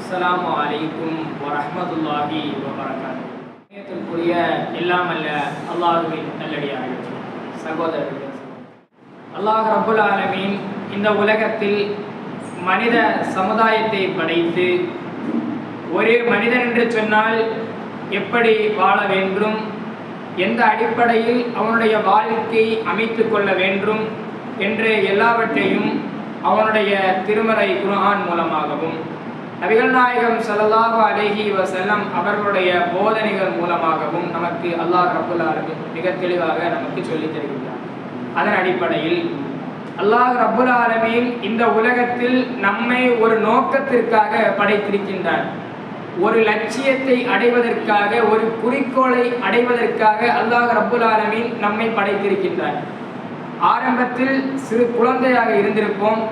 அஸ்ஸலாமு அலைக்கும் வரஹ்மத்துல்லாஹி வபரகாத்துஹு. எல்லாம் அல்ல அல்லாஹ்வின் நல்லடியார்கள், சகோதரர்கள், அல்லாஹ் ரப்புல் ஆலமீன் இந்த உலகத்தில் மனித சமுதாயத்தை படைத்து ஒரே மனிதன் என்று சொன்னால் எப்படி வாழ வேண்டும், எந்த அடிப்படையில் அவனுடைய வாழ்க்கை அமைத்து கொள்ள வேண்டும் என்று எல்லாவற்றையும் அவனுடைய திருமறை குர்ஆன் மூலமாகவும் நபிகள் நாயகம் ஸல்லல்லாஹு அலைஹி வஸல்லம் அவர்களுடைய போதனைகள் மூலமாகவும் நமக்கு அல்லாஹ் ரப்புல் ஆலமீன் மிக தெளிவாக நமக்கு சொல்லித் தருகின்றார். அதன் அடிப்படையில் அல்லாஹ் ரப்புல் ஆலமீன் இந்த உலகத்தில் நம்மை ஒரு நோக்கத்திற்காக படைத்திருக்கின்றார். ஒரு லட்சியத்தை அடைவதற்காக, ஒரு குறிக்கோளை அடைவதற்காக அல்லாஹ் ரப்புல் ஆலமீன் நம்மை படைத்திருக்கின்றார். ஆரம்பத்தில் சிறு குழந்தையாக இருந்திருப்போம்.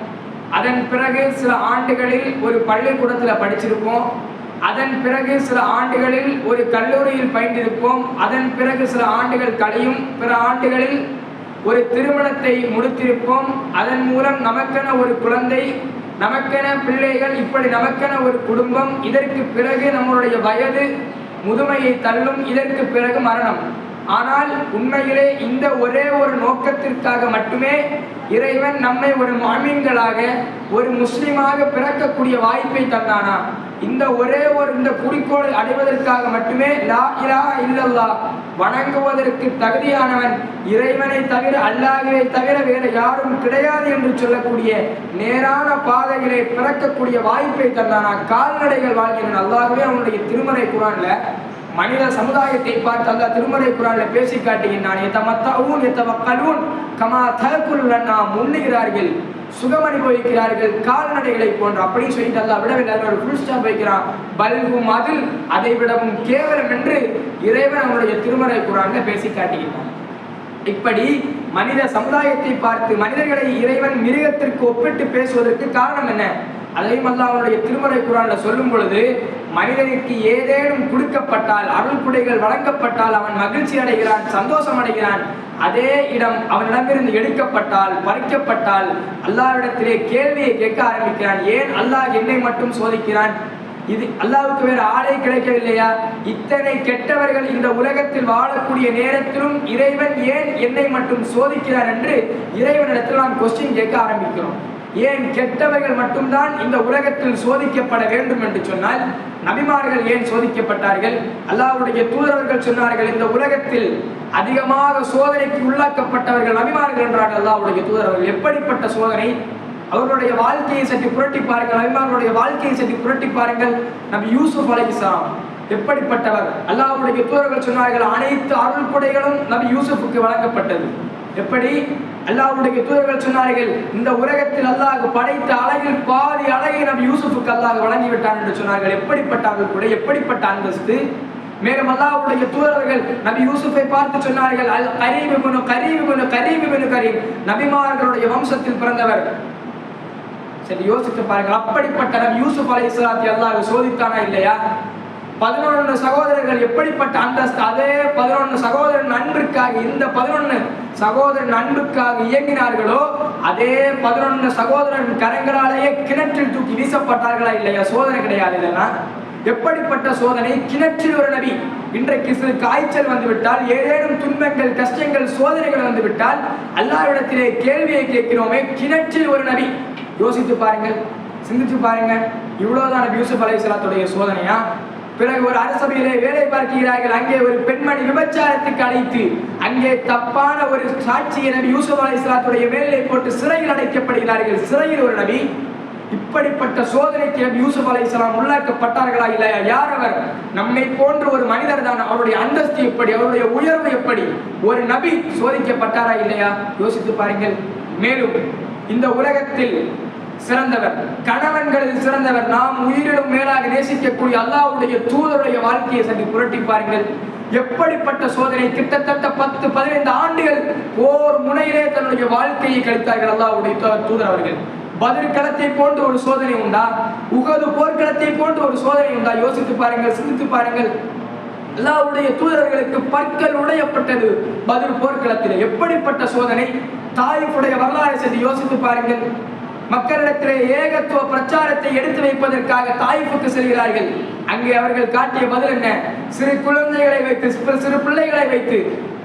அதன் பிறகு சில ஆண்டுகளில் ஒரு பள்ளிக்கூடத்தில் படிச்சிருப்போம். அதன் பிறகு சில ஆண்டுகளில் ஒரு கல்லூரியில் பயின்றிருப்போம். அதன் பிறகு சில ஆண்டுகள் கழியும். பிற ஆண்டுகளில் ஒரு திருமணத்தை முடித்திருப்போம். அதன் மூலம் நமக்கென ஒரு குழந்தை, நமக்கென பிள்ளைகள், இப்படி நமக்கென ஒரு குடும்பம். இதற்கு பிறகு நம்மளுடைய வயது முதுமையை தள்ளும். இதற்கு பிறகு மரணம். ஆனால் உண்மையிலே இந்த ஒரே ஒரு நோக்கத்திற்காக மட்டுமே இறைவன் நம்மை ஒரு முஃமின்களாக, ஒரு முஸ்லிமாக பிறக்கக்கூடிய வாய்ப்பை தந்தானா? இந்த ஒரே ஒரு இந்த குறிக்கோளை அடைவதற்காக மட்டுமே லா இலாஹ இல்லல்லாஹ், வணங்குவதற்கு தகுதியானவன் இறைவனை தவிர, அல்லாஹ்வை தவிர வேறு யாரும் கிடையாது என்று சொல்லக்கூடிய நேரான பாதைகளை பிறக்கக்கூடிய வாய்ப்பை தந்தானா? கால்நடைகள் வாழ்கின்றன. அல்லாஹ்வே அவனுடைய திருமறை குர்ஆன்ல மனித சமுதாயத்தை பார்த்து அல்லாஹ் திருமறை குர்ஆன்ல பேசி காட்டுகின்றான். யதமத்தஊன் யதவக்கலூன் கமா தஅக்குலுன்னா, முன்னுகிறார்கள், சுகம் அனுபவிக்கிறார்கள் கால்நடைகளை போன்று. அப்படின்னு சொல்லிட்டு அல்லாஹ் விடவில்லை, ஒரு ஃபுல் ஸ்டாப் வைக்கிறான். பல்கும் அதில் அதை விடவும் கேவலம் என்று இறைவன் அவனுடைய திருமறை குர்ஆன்ல பேசி காட்டுகின்றான். இப்படி மனித சமுதாயத்தை பார்த்து மனிதர்களை இறைவன் மிருகத்திற்கு ஒப்பிட்டு பேசுவதற்கு காரணம் என்ன? அதையும் அல்லாஹ் அவனுடைய திருமறை குர்ஆன்ல சொல்லும் பொழுது, மனிதனுக்கு ஏதேனும் கொடுக்கப்பட்டால், அருள் குடைகள் வழங்கப்பட்டால் அவன் மகிழ்ச்சி அடைகிறான், சந்தோஷம் அடைகிறான். அதே இடம் அவனிடமிருந்து எடுக்கப்பட்டால், பறிக்கப்பட்டால் அல்லாஹ்விடத்திலே கேள்வியை கேட்க ஆரம்பிக்கிறான். ஏன் அல்லாஹ் என்னை மட்டும் சோதிக்கிறான்? இது அல்லாஹ்வுக்கு வேறு ஆளே கிடைக்கவில்லையா? இத்தனை கெட்டவர்கள் இந்த உலகத்தில் வாழக்கூடிய நேரத்திலும் இறைவன் ஏன் என்னை மட்டும் சோதிக்கிறான் என்று இறைவனிடத்தில் நாம் கொஸ்டின் கேட்க ஆரம்பிக்கிறோம். ஏன் கெட்டவர்கள் மட்டும்தான் இந்த உலகத்தில் சோதிக்கப்பட வேண்டும் என்று சொன்னால், நபிமார்கள் ஏன் சோதிக்கப்பட்டார்கள்? அல்லாஹ்வுடைய தூதரவர்கள் சொன்னார்கள், இந்த உலகத்தில் அதிகமாக சோதனைக்கு உள்ளாக்கப்பட்டவர்கள் நபிமார்கள் என்றார்கள் அல்லாஹ்வுடைய தூதரவர்கள். எப்படிப்பட்ட சோதனை? அவர்களுடைய வாழ்க்கையை சற்று புரட்டி பாருங்கள். நபிமார்களுடைய வாழ்க்கையை சற்று புரட்டி பாருங்கள். நபி யூசுப் அலைஹிஸ்ஸலாம் எப்படிப்பட்டவர்? அல்லாஹ்வுடைய தூதரவர்கள் சொன்னார்கள், அனைத்து அருள் கொடைகளும் நபி யூசுஃபுக்கு வழங்கப்பட்டது. எப்படி? அல்லாஹ்வுடைய தூதர்கள் சொன்னார்கள், இந்த உலகத்தில் அல்லாஹ் படைத்த அழகில் பாதி அழகை நபி யூசுஃபுக்கு அல்லாஹ் வழங்கிவிட்டான் என்று சொன்னார்கள். எப்படிப்பட்ட அருள் கொடை, எப்படிப்பட்ட அந்தஸ்து! மேலும் அல்லாஹ்வுடைய தூதர்கள் நபி யூசுஃபை பார்த்து சொன்னார்கள், அல் கரீம் இப்னு கரீம் இப்னு கரீம் இப்னு கரீம், நபிமார்களுடைய வம்சத்தில் பிறந்தவர். சரி, யோசித்து பாருங்கள். அப்படிப்பட்ட நபி யூசுப் அலைஹிஸ்ஸலாத்தை அல்லாஹ் சோதித்தானா இல்லையா? 11 சகோதரர்கள், எப்படிப்பட்ட அந்தஸ்து! அதே 11 சகோதரன் அன்பிற்காக, இந்த 11 சகோதரன் அன்புக்காக இயங்கினார்களோ, அதே 11 சகோதரன் கரங்களாலேயே கிணற்றில் தூக்கி வீசப்பட்டார்களா இல்லையா? சோதனை கிடையாது இதெல்லாம். எப்படிப்பட்ட சோதனை! கிணற்றில் ஒரு நபி. இன்றைக்கு சிறு காய்ச்சல் வந்துவிட்டால், ஏதேனும் துன்பங்கள், கஷ்டங்கள், சோதனைகள் வந்துவிட்டால் அல்லாஹ்விடத்திலே கேள்வியை கேட்கிறோமே, கிணற்றில் ஒரு நபி. யோசித்து பாருங்கள், சிந்தித்து பாருங்க. இவ்வளவுதான் நபி யூசுப் அலைஹிஸ்ஸலாத்துடைய சோதனையா? பிறகு ஒரு அரசபையிலே வேலை பார்க்கிறார்கள். அங்கே ஒரு பெண்மணி விபச்சாரத்துக்கு அழைத்து, அங்கே தப்பான ஒரு சாட்சியை நபி யூசுப் அலைஹிஸ்ஸலாத்துடைய மேலே போட்டு சிறையில் அடைக்கப்படுகிறார்கள். சிறையில் ஒரு நபி. இப்படிப்பட்ட சோதனைக்கு நபி யூசுப் அலைஹிஸ்ஸலாம் உள்ளாக்கப்பட்டார்களா இல்லையா? யார் அவர்? நம்மை போன்ற ஒரு மனிதர் தான். அவருடைய அந்தஸ்து எப்படி, அவருடைய உயர்வு எப்படி? ஒரு நபி சோதிக்கப்பட்டாரா இல்லையா? யோசித்து பாருங்கள். மேலும் இந்த உலகத்தில் சிறந்தவர், கணவன்களில் சிறந்தவர், நாம் உயிரிலும் மேலாக நேசிக்கக்கூடிய அல்லாஹ்வுடைய தூதருடைய வாழ்க்கையை சற்று புரட்டி பாருங்கள். எப்படிப்பட்ட சோதனை! கிட்டத்தட்ட 10-15 ஆண்டுகள் போர் முனையிலே தன்னுடைய வாழ்க்கையை கழித்தார்கள் அல்லாஹ்வுடைய தூதர் அவர்கள். பத்ர் களத்தை போன்ற ஒரு சோதனை உண்டா? உஹது போர்க்களத்தை போன்ற ஒரு சோதனை உண்டா? யோசித்து பாருங்கள், சிந்தித்து பாருங்கள். அல்லாஹ்வுடைய தூதர்களுக்கு பற்கள் உடையப்பட்டது பத்ர் போர்க்களத்தில். எப்படிப்பட்ட சோதனை! தாயிஃபுடைய வரலாறை சற்று யோசித்து பாருங்கள். மக்களிடத்திலே ஏகத்துவ பிரச்சாரத்தை எடுத்து வைப்பதற்காக தாயிஃபுக்கு செல்கிறார்கள். அங்கே அவர்கள் காட்டிய பதில் என்ன? சிறு குழந்தைகளை வைத்து, சிறு பிள்ளைகளை வைத்து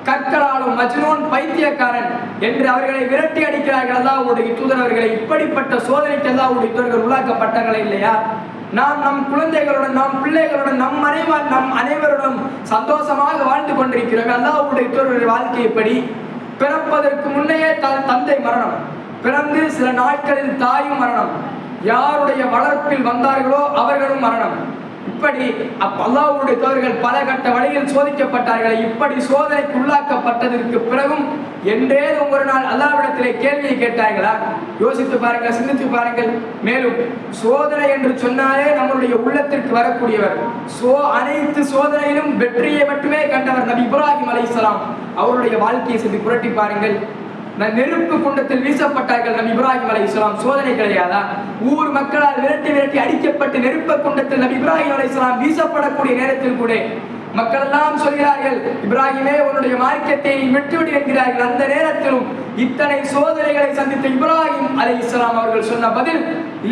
கற்களாலும் மஜ்னூன் பைத்தியக்காரன் என்று அவர்களை விரட்டி அடிக்கிறார்கள். அல்லாஹ்வுடைய தூதர் அவர்களை இப்படிப்பட்ட சோதனைக்கு அல்லாஹ்வுடைய தூதர்கள் உள்ளாக்கப்பட்டார்களே இல்லையா? நாம் நம் குழந்தைகளுடன், நம் பிள்ளைகளுடன், நம் அனைவருடன் சந்தோஷமாக வாழ்ந்து கொண்டிருக்கிறோம். அல்லாஹ்வுடைய தூதருடைய வாழ்க்கை எப்படி? பிறப்பதற்கு முன்னையே தந்தை மரணம், பிறந்து சில நாட்களில் தாயும் மரணம், யாருடைய வளர்ப்பில் வந்தார்களோ அவர்களும் மரணம். இப்படி அல்லாஹ்வுடைய தூதர்கள் பல கட்ட வழியில் சோதிக்கப்பட்டார்கள். இப்படி சோதனைக்கு உள்ளாக்கப்பட்டதற்கு பிறகும் என்றேதும் ஒரு நாள் அல்லாஹ்விடத்திலே கேள்வியை கேட்டார்களா? யோசித்து பாருங்கள், சிந்தித்து பாருங்கள். மேலும் சோதனை என்று சொன்னாலே நம்முடைய உள்ளத்திற்கு வரக்கூடியவர், அனைத்து சோதனையிலும் வெற்றியை மட்டுமே கண்டவர் நபி இப்ராஹிம் அலைஹிஸ்ஸலாம். அவருடைய வாழ்க்கையை சிந்தி புரட்டி பாருங்கள். நெருப்பு குண்டத்தில் வீசப்பட்டார்கள் நபி இப்ராஹிம் அலைஹிஸ்ஸலாம். சோதனை கிடையாதா? ஊர் மக்களால் விரட்டி அடிக்கப்பட்டு நெருப்பு குண்டத்தில் நபி இப்ராஹிம் அலைஹிஸ்ஸலாம் வீசப்படக்கூடிய நேரத்தில் கூட மக்கள் எல்லாம் சொல்கிறார்கள், இப்ராஹிமே உன்னுடைய மார்க்கத்தை நீ விட்டுவிடு என்கிறார்கள். அந்த நேரத்திலும் இத்தனை சோதனைகளை சந்தித்த இப்ராஹிம் அலைஹிஸ்ஸலாம் அவர்கள் சொன்ன பதில்,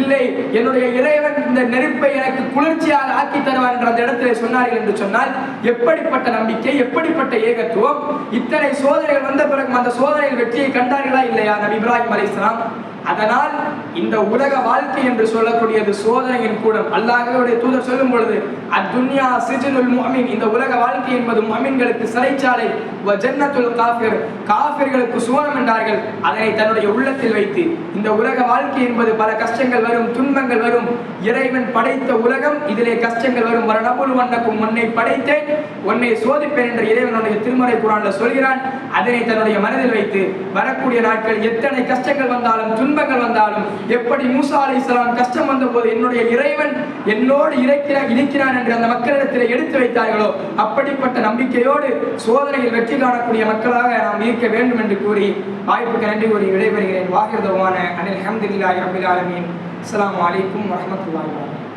இல்லை, என்னுடைய இறைவன் இந்த நெருப்பை எனக்கு குளிர்ச்சியாக ஆக்கி தருவார் என்ற அந்த இடத்திலே சொன்னார்கள் என்று சொன்னால் எப்படிப்பட்ட நம்பிக்கை, எப்படிப்பட்ட ஏகத்துவம்! இத்தனை சோதனைகள் வந்த பிறகு அந்த சோதனையில் வெற்றியை கண்டார்களா இல்லையா நபி இப்ராஹிம் அலைஹிஸ்ஸலாம்? அதனால் இந்த உலக வாழ்க்கை என்று சொல்லக்கூடியது சோதனையின் கூடம். அல்லாஹ்வுடைய தூதர் சொல்லும் பொழுது, அத்துன்யா சிஜ்னுல் முஃமின், இந்த உலக வாழ்க்கை என்பது முஃமின்களுக்கு சிறைச்சாலை, வ ஜன்னத்துல் காஃபிர், காஃபிர்களுக்கு சுவனம் என்றார்கள். அதனை தன்னுடைய உள்ளத்தில் வைத்து இந்த உலக வாழ்க்கை என்பது பல கஷ்டங்கள் வரும், துன்பங்கள் வரும். இறைவன் படைத்த உலகம், இதிலே கஷ்டங்கள் வரும். வரநபுல் வண்ணக்கும், உன்னை படைத்தேன், உன்னை சோதிப்பேன் என்று இறைவனுடைய திருமறை குர்ஆன்ல சொல்கிறான். அதனை தன்னுடைய மனதில் வைத்து வரக்கூடிய நாட்கள் எத்தனை கஷ்டங்கள் வந்தாலும், துன்பங்கள் வந்தாலும், எப்படி மூசா அலைஹிஸ்ஸலாம் கஷ்டம் வந்தபோது என்னுடைய இறைவன் என்னோடு இருக்கிறான் என்று அந்த மக்களிடத்தில் எடுத்து வைத்தார்களோ, அப்படிப்பட்ட நம்பிக்கையோடு சோதனையில் வெற்றி காணக்கூடிய மக்களாக நாம் இருக்க வேண்டும் என்று கூறி வாய்ப்புக்கு நன்றி கூறி விடைபெறுகிறேன். வாஹிர் தவான அனில் ஹம்துலில்லாஹி ரப்பில் ஆலமீன். அஸ்ஸலாமு அலைக்கும் வரஹ்மத்துல்லாஹி வபரகாத்துஹு.